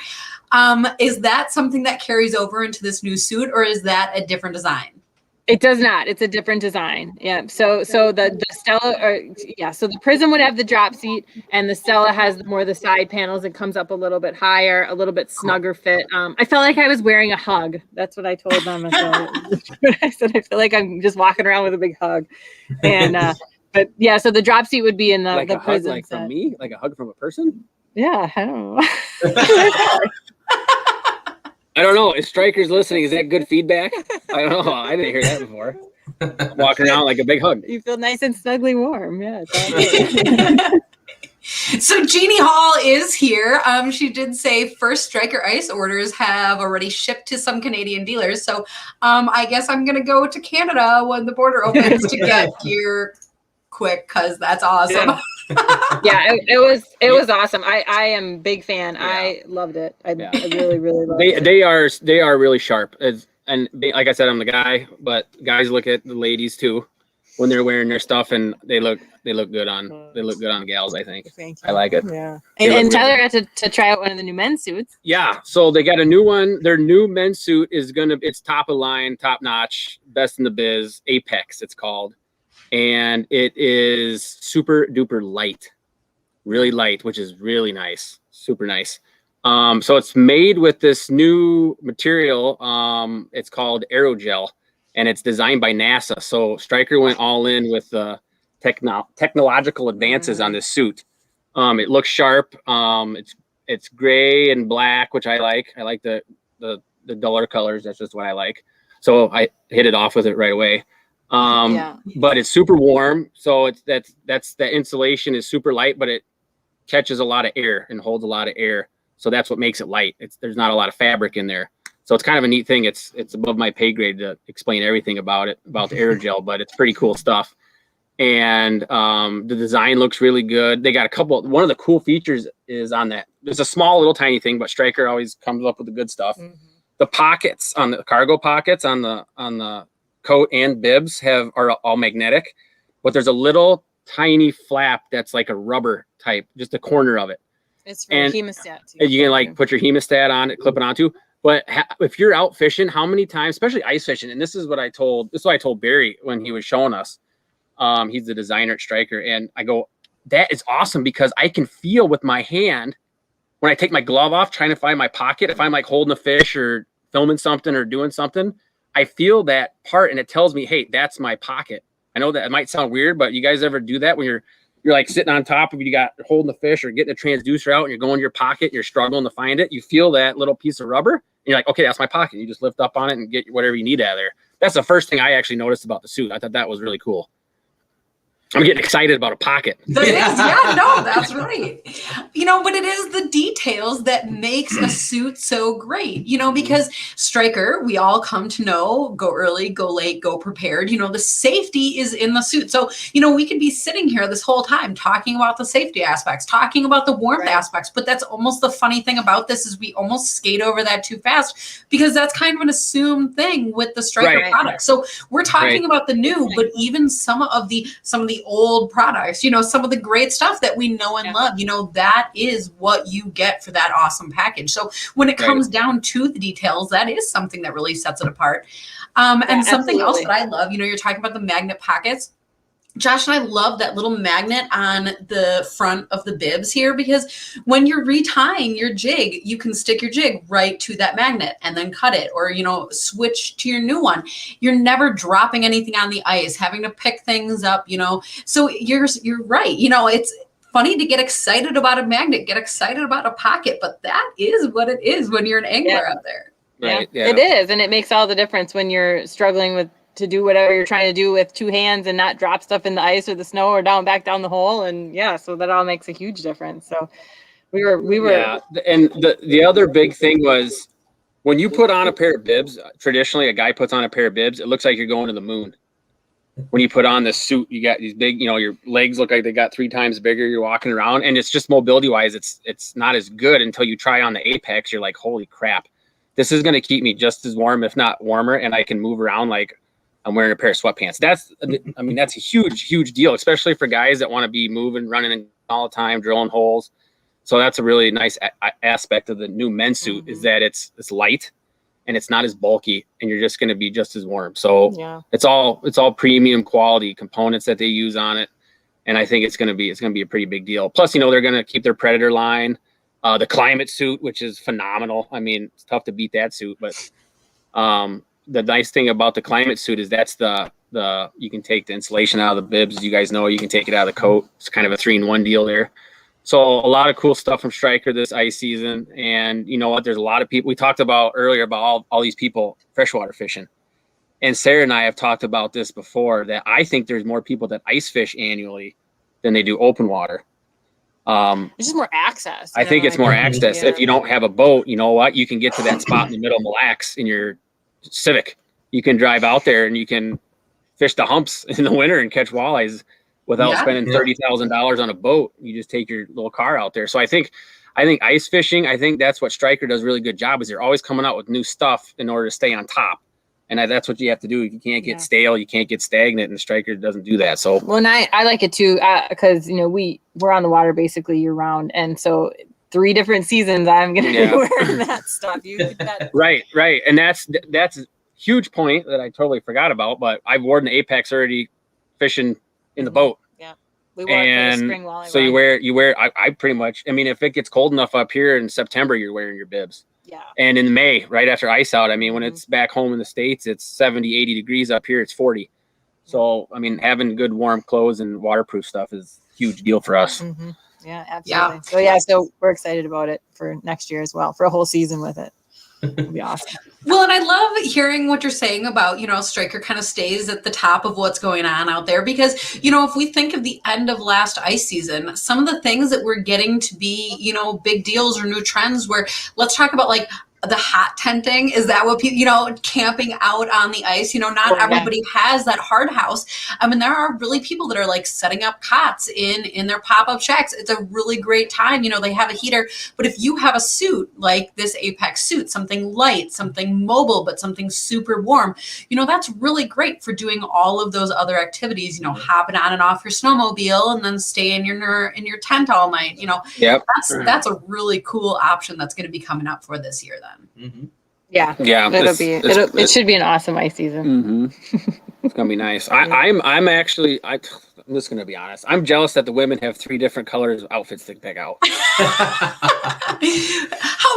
Is that something that carries over into this new suit, or is that a different design? It does not. It's a different design. Yeah. So the Stella, so the Prism would have the drop seat, and the Stella has more the side panels. It comes up a little bit higher, a little bit snugger fit. I felt like I was wearing a hug. That's what I told them. I said I feel like I'm just walking around with a big hug. And but yeah, so the drop seat would be in the like the a Prism hug, like set. from me, like a hug from a person. Yeah, I don't know. I don't know. If Striker's listening, is that good feedback? I don't know. I didn't hear that before. Walking around like a big hug. You feel nice and snugly warm. Yeah. It's all So Jeannie Hall is here. She did say first Striker Ice orders have already shipped to some Canadian dealers. So I guess I'm going to go to Canada when the border opens to get gear quick, because that's awesome. Yeah, it was awesome. I am a big fan. Yeah. I loved it. I really loved it. They are really sharp. And like I said, I'm the guy, but guys look at the ladies too when they're wearing their stuff, and they look good on gals. I think. Thank you. I like it. Yeah. And Tyler got to try out one of the new men's suits. Yeah. So they got a new one. Their new men's suit is it's top of line, top notch, best in the biz. Apex, it's called. And it is super duper light, really light, which is really nice, super nice. So it's made with this new material. It's called aerogel, and it's designed by NASA. So Striker went all in with the technological advances on this suit. It looks sharp. It's gray and black, which I like. I like the duller colors. That's just what I like. So I hit it off with it right away. But it's super warm, so that's the insulation is super light, but it catches a lot of air and holds a lot of air, so that's what makes it light. There's not a lot of fabric in there, so it's kind of a neat thing. It's above my pay grade to explain everything about the aerogel, but it's pretty cool stuff. And the design looks really good. They got one of the cool features is on that. There's a small little tiny thing, but Striker always comes up with the good stuff. Mm-hmm. The pockets on the cargo pockets on the coat and bibs are all magnetic, but there's a little tiny flap that's like a rubber type, just the corner of it. It's for And hemostat too. you can like put your hemostat on it, clip it onto. But if you're out fishing, how many times, especially ice fishing, and this is what I told Barry when he was showing us. He's the designer at Striker, and I go, that is awesome because I can feel with my hand when I take my glove off, trying to find my pocket. If I'm like holding a fish or filming something or doing something, I feel that part, and it tells me, hey, that's my pocket. I know that it might sound weird, but you guys ever do that when you're like sitting on top of you got holding the fish or getting a transducer out and you're going to your pocket and you're struggling to find it. You feel that little piece of rubber and you're like, okay, that's my pocket. You just lift up on it and get whatever you need out of there. That's the first thing I actually noticed about the suit. I thought that was really cool. I'm getting excited about a pocket. That's right. But it is the details that makes a suit so great, because Striker, we all come to know, go early, go late, go prepared. The safety is in the suit. So, we could be sitting here this whole time talking about the safety aspects, talking about the warmth aspects, but that's almost the funny thing about this is we almost skate over that too fast because that's kind of an assumed thing with the Striker product. So we're talking about the new, but even some of the old products, some of the great stuff that we know and love, that is what you get for that awesome package. So when it comes down to the details, that is something that really sets it apart. And something else that I love, you're talking about the magnet pockets. Josh and I love that little magnet on the front of the bibs here because when you're retying your jig, you can stick your jig right to that magnet and then cut it or, switch to your new one. You're never dropping anything on the ice, having to pick things up, So you're right. It's funny to get excited about a magnet, get excited about a pocket, but that is what it is when you're an angler out there. Right. Yeah. It is. And it makes all the difference when you're struggling to do whatever you're trying to do with two hands and not drop stuff in the ice or the snow or back down the hole. And so that all makes a huge difference. So we were. Yeah. And the other big thing was when you put on a pair of bibs, traditionally a guy puts on a pair of bibs, it looks like you're going to the moon. When you put on this suit, you got these big, your legs look like they got 3 times bigger. You're walking around and it's just mobility wise, it's not as good until you try on the Apex. You're like, holy crap, this is going to keep me just as warm, if not warmer. And I can move around like I'm wearing a pair of sweatpants. That's a huge, huge deal, especially for guys that want to be moving, running all the time, drilling holes. So that's a really nice aspect of the new men's suit is that it's light and it's not as bulky and you're just going to be just as warm. So it's all premium quality components that they use on it. And I think it's going to be a pretty big deal. Plus, they're going to keep their Predator line, the climate suit, which is phenomenal. I mean, it's tough to beat that suit, but the nice thing about the climate suit is that's the you can take the insulation out of the bibs. As you guys know, you can take it out of the coat. It's kind of a 3-in-1 deal there. So a lot of cool stuff from Striker this ice season. And you know what? There's a lot of people. We talked about earlier about all these people freshwater fishing. And Sarah and I have talked about this before that I think there's more people that ice fish annually than they do open water. There's just more access. I think it's more access. If you don't have a boat, you know what? You can get to that spot in the middle of Mille Lacs in your Civic. You can drive out there and you can fish the humps in the winter and catch walleyes without spending $30,000 on a boat. You just take your little car out there. So I think ice fishing, I think that's what Striker does a really good job is they're always coming out with new stuff in order to stay on top. And that's what you have to do. You can't get stale. You can't get stagnant. And Striker doesn't do that. So and I like it too because we're on the water basically year round, and so 3 different seasons I'm gonna be wearing that stuff. Right, and that's a huge point that I totally forgot about. But I've worn the Apex already fishing in the boat. Yeah, we wore it for the spring walleye. So you wear. I pretty much. I mean, if it gets cold enough up here in September, you're wearing your bibs. Yeah. And in May, right after ice out, I mean, when it's back home in the States, it's 70, 80 degrees. Up here, it's 40. So, I mean, having good warm clothes and waterproof stuff is a huge deal for us. Mm-hmm. Yeah, absolutely. Yeah. So we're excited about it for next year as well, for a whole season with it. It'll be awesome. Well, and I love hearing what you're saying about, Striker kind of stays at the top of what's going on out there because, if we think of the end of last ice season, some of the things that we're getting to be, big deals or new trends where let's talk about like the hot tenting? Is that what people, camping out on the ice? Not everybody has that hard house. I mean, there are really people that are like setting up cots in their pop-up shacks. It's a really great time. They have a heater, but if you have a suit like this Apex suit, something light, something mobile, but something super warm, that's really great for doing all of those other activities, hopping on and off your snowmobile and then stay in your tent all night. That's a really cool option that's going to be coming up for this year then. Mm-hmm. Yeah. It should be an awesome ice season. Mm-hmm. It's gonna be nice. I'm actually I'm just gonna be honest. I'm jealous that the women have 3 different colors of outfits to pick out. How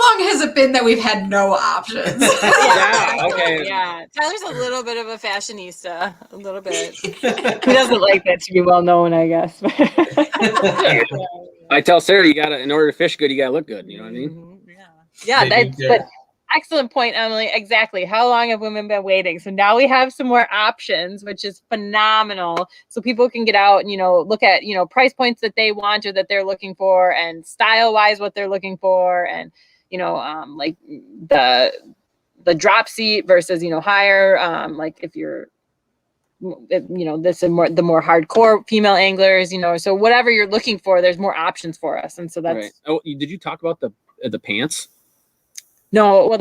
long has it been that we've had no options? Okay. Yeah. Tyler's a little bit of a fashionista, a little bit. He doesn't like that to be well known, I guess. I tell Sarah, in order to fish good, you gotta look good. You know what I mean? Yeah. But excellent point, Emily. Exactly. How long have women been waiting? So now we have some more options, which is phenomenal. So people can get out and, look at, price points that they want or that they're looking for, and style wise what they're looking for, and, like the drop seat versus, higher, like if you're, this is the more hardcore female anglers, so whatever you're looking for, there's more options for us. And so that's right. Oh, did you talk about the pants? No, well,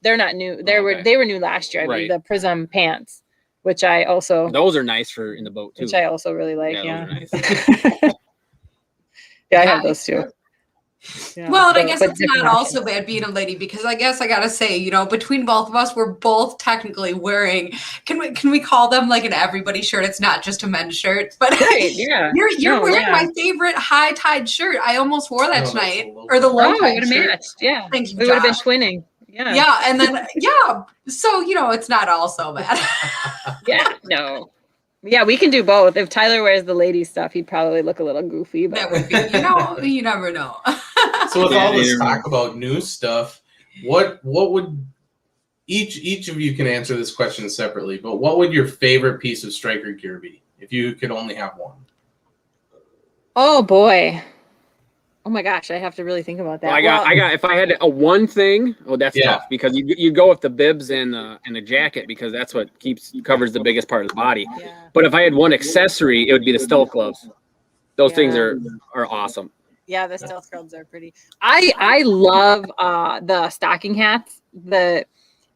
they're not new. They were new last year. I believe, the Prism Pants, which I also. Those are nice for in the boat too. Which I also really like. Yeah. Those are nice. I have those too. Yeah. Well, and I guess it's not also bad being a lady, because I guess I gotta say, between both of us, we're both technically wearing. Can we call them like an everybody shirt? It's not just a men's shirt, but you're wearing my favorite high tide shirt. I almost wore that tonight, or the low tide shirt. Matched. Yeah, thank you. We would have been twinning. Yeah. Yeah, and then so it's not all so bad. No. Yeah, we can do both. If Tyler wears the lady stuff, he'd probably look a little goofy. But that would be, you never know. So with all this talk about new stuff, what would each of you can answer this question separately, but what would your favorite piece of striker gear be if you could only have one? Oh boy. Oh my gosh, I have to really think about that. Well, I got. If I had a one thing, that's tough, because you go with the bibs and the jacket, because that's what covers the biggest part of the body. Yeah. But if I had one accessory, it would be the stealth gloves. Those things are awesome. Yeah, the stealth gloves are pretty. I love the stocking hats.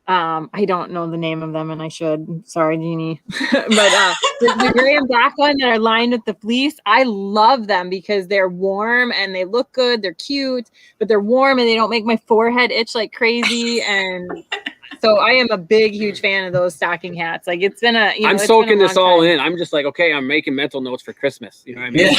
I don't know the name of them, and I should. Sorry, Jeannie. But the gray and black one that are lined with the fleece, I love them because they're warm and they look good. They're cute, but they're warm and they don't make my forehead itch like crazy. And so I am a huge fan of those stocking hats. Like, it's been I'm soaking this all in. I'm just like, okay, I'm making mental notes for Christmas. You know what I mean?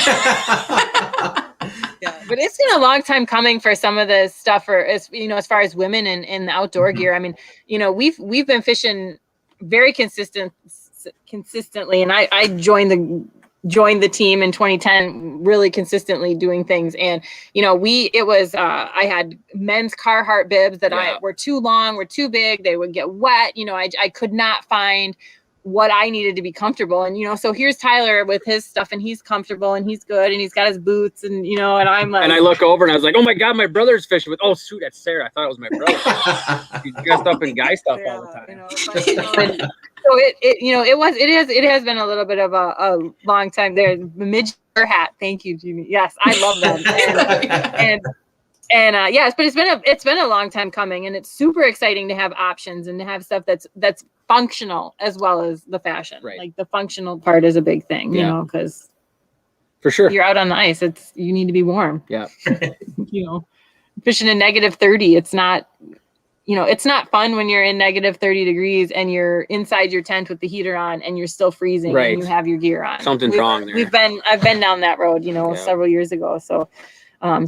Yeah, but it's been a long time coming for some of the stuff, as far as women in the outdoor gear. I mean, we've been fishing very consistently, and I joined the team in 2010, really consistently doing things. And I had men's Carhartt bibs that were too long, were too big, they would get wet. I could not find what I needed to be comfortable. And, so here's Tyler with his stuff, and he's comfortable and he's good and he's got his boots, and, and I'm like, and I look over and I was like, oh my God, my brother's fishing with, shoot, that's Sarah. I thought it was my brother. He's dressed up in guy stuff all the time. So it has been a little bit of a long time there. The midget hat. Thank you, Jeannie. Yes, I love them. Yes, but it's been a long time coming, and it's super exciting to have options and to have stuff that's functional as well as the fashion. Right. Like, the functional part is a big thing, because for sure you're out on the ice. You need to be warm. Yeah. Fishing in -30, it's not. It's not fun when you're in -30 degrees and you're inside your tent with the heater on and you're still freezing, right, and you have your gear on. Something's wrong there. I've been down that road, several years ago. So,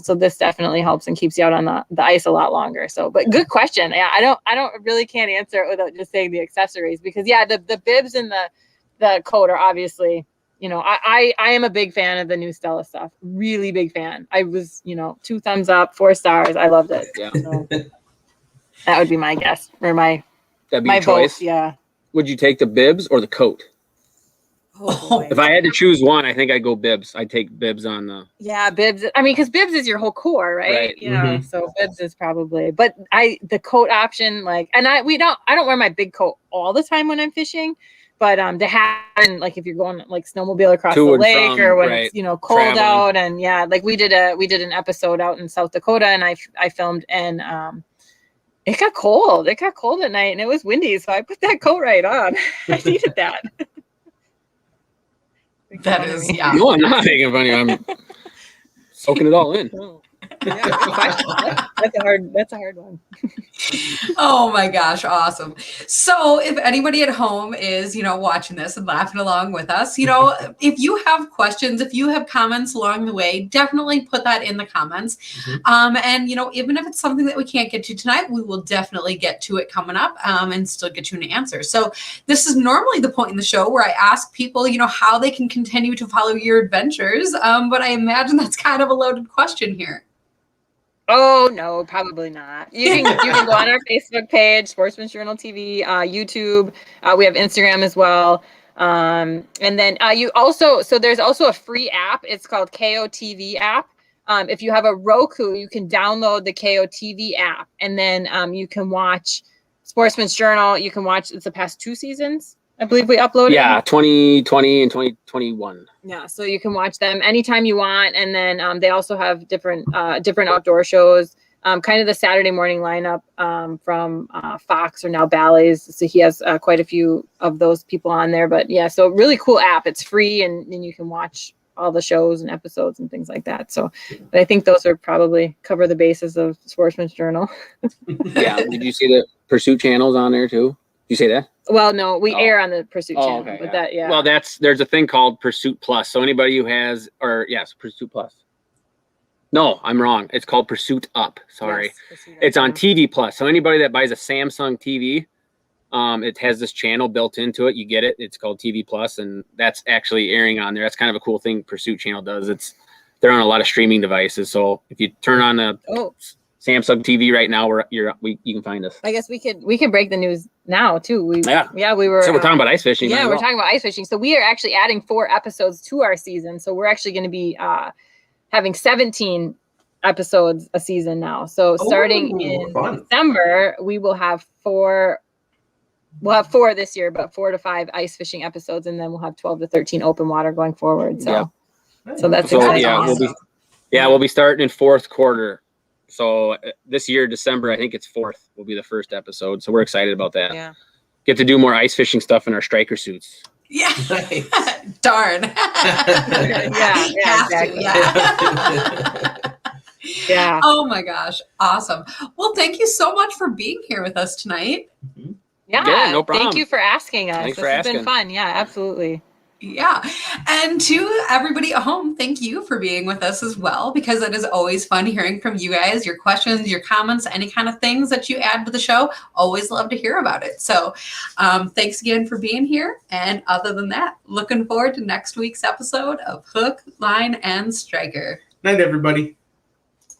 so this definitely helps and keeps you out on the ice a lot longer. So, but good question. Yeah, I don't really can't answer it without just saying the accessories, because the bibs and the coat are obviously, I am a big fan of the new Stella stuff. Really big fan. I was, 2 thumbs up, 4 stars. I loved it. Yeah. So, that would be my guess, or that'd be my choice. Vote, yeah. Would you take the bibs or the coat? Oh, boy. If I had to choose one, I think I'd go bibs. I'd take bibs on the. Yeah, bibs. I mean, because bibs is your whole core, right? Right. You know, so bibs is probably. But the coat option, like, and I don't wear my big coat all the time when I'm fishing, but the hat and like if you're going like snowmobile across To the and lake from, or when right, it's cold traveling. out, and yeah, like we did an episode out in South Dakota, and I filmed, and it got cold. It got cold at night, and it was windy, so I put that coat right on. I needed that. That is, yeah. No, I'm not making fun of you. I'm soaking it all in. Oh, yeah, that's a hard one. Oh my gosh, awesome. So if anybody at home is, watching this and laughing along with us, if you have questions, if you have comments along the way, definitely put that in the comments. And, even if it's something that we can't get to tonight, we will definitely get to it coming up and still get you an answer. So this is normally the point in the show where I ask people, how they can continue to follow your adventures. But I imagine that's kind of a loaded question here. Oh no, probably not. You can go on our Facebook page, Sportsman Journal TV, YouTube. We have Instagram as well. And then there's also a free app. It's called KOTV app. If you have a Roku, you can download the KOTV app, and then you can watch Sportsman's Journal. You can watch the past 2 seasons. I believe we uploaded. Yeah, 2020 and 2021. Yeah, so you can watch them anytime you want, and then they also have different outdoor shows. Kind of the Saturday morning lineup from Fox or now Bally's. So he has quite a few of those people on there. But yeah, so really cool app. It's free, and you can watch all the shows and episodes and things like that. So I think those are probably cover the bases of Sportsman's Journal. Yeah. Did you see the Pursuit channels on there too? Did you say that? Well, no, we air on the Pursuit channel, okay, but yeah. Well, there's a thing called Pursuit Plus. So anybody who has, Pursuit Plus. No, I'm wrong. It's called Pursuit Up. Sorry. Yes, it's on TV Plus. So anybody that buys a Samsung TV, it has this channel built into it. You get it. It's called TV Plus, and that's actually airing on there. That's kind of a cool thing Pursuit Channel does. They're on a lot of streaming devices. So if you turn on a Samsung TV right now, you can find us. I guess we could break the news now too. We were. So we're talking about ice fishing. Yeah, we're talking about ice fishing. So we are actually adding 4 episodes to our season. So we're actually going to be having 17 episodes a season now. So starting in December, we will have 4. We'll have 4 this year, but 4 to 5 ice fishing episodes, and then we'll have 12 to 13 open water going forward. So, so that's exciting. Yeah, we'll be starting in 4th quarter. So this year, December, I think it's 4th will be the first episode. So we're excited about that. Yeah. Get to do more ice fishing stuff in our striker suits. Yeah. Nice. Darn. yeah, exactly. Yeah. Oh my gosh. Awesome. Well, thank you so much for being here with us tonight. Yeah, no problem. Thank you for asking us. Thanks this for has asking. been fun. Yeah, absolutely. Yeah. And to everybody at home, thank you for being with us as well, because it is always fun hearing from you guys, your questions, your comments, any kind of things that you add to the show. Always love to hear about it. So thanks again for being here. And other than that, looking forward to next week's episode of Hook, Line, and Striker. Night, everybody.